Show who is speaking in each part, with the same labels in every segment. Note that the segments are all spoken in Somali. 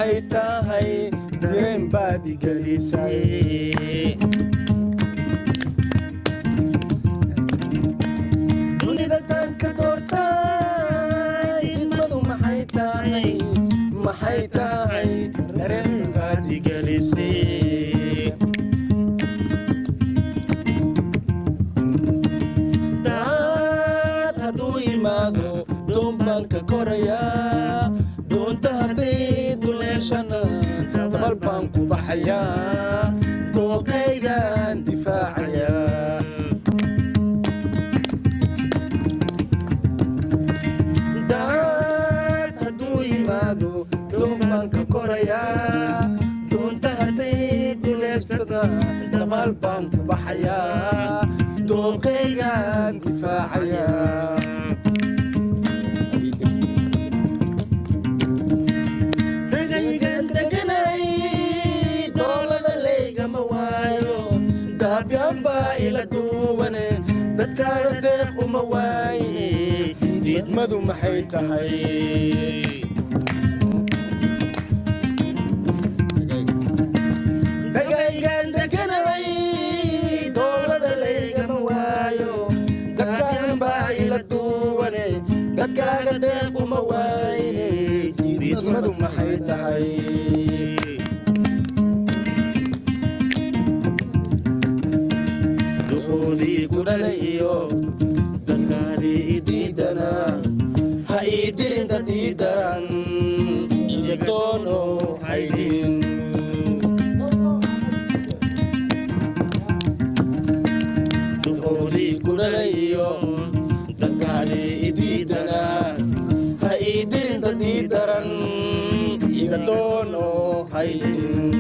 Speaker 1: maxay tahay dareen baad igelisay dunida tan ka doortay didmadu maxay tahay dareen baad igelisay daad hadduu yimaado doon baan ka korayaa doonta hadday duleeshana dabal baan ku baxayaa dooqaygaan difaacayaa daad hadduu yimaado doon baan ka korayaa doonta hadday duleeshana dabal baan ku baxayaa dooqaygaan difaacayaa ila duwane dadkaaga deeq uma waayne diidmadu maxay tahay dagaygaan deganay doolada laygama waayo dadkaagan baa ila duwane dadkaaga deeq uma waayne diidmadu maxay tahay kudhalayo dadkaadii idiidana ha ii dirin dad ii daran iyagdoono haydhin duqoodii kudhalayo dadkaadii idiidana ha ii dirin dad ii daran iyagdoono haydhin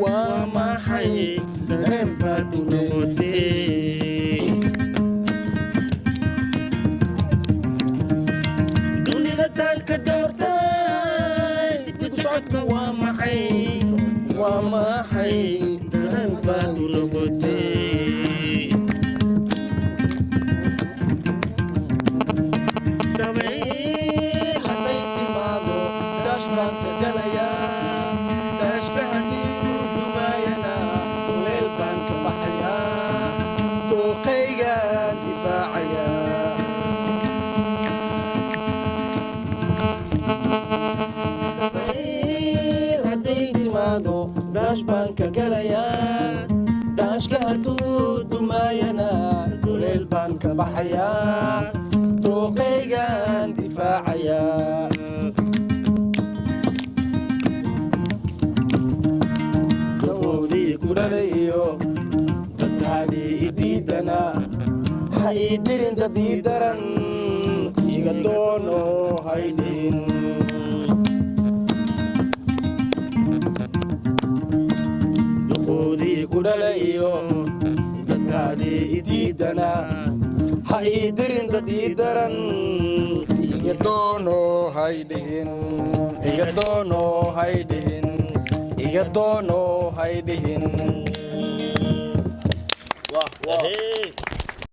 Speaker 1: waa maxay dareen baad unoqotay dunida tan ka doortay dib socodka waa maxay dareen baad unoqotay dabayl hadday timaado daash baan ka galayaa daash baan ka galayaa daashka hadduu dumaayana duleel baan ka baxayaa dooqaygaan difaacayaa duqoodii kudhalayo dadkaadii idiidana ha ii dirin dad ii daran iga doono haydhin kudhalayo dadkaadii idiidana ha ii dirin dad ii daran iga doono haydhihin iga doono haydhihin iga doono haydhihin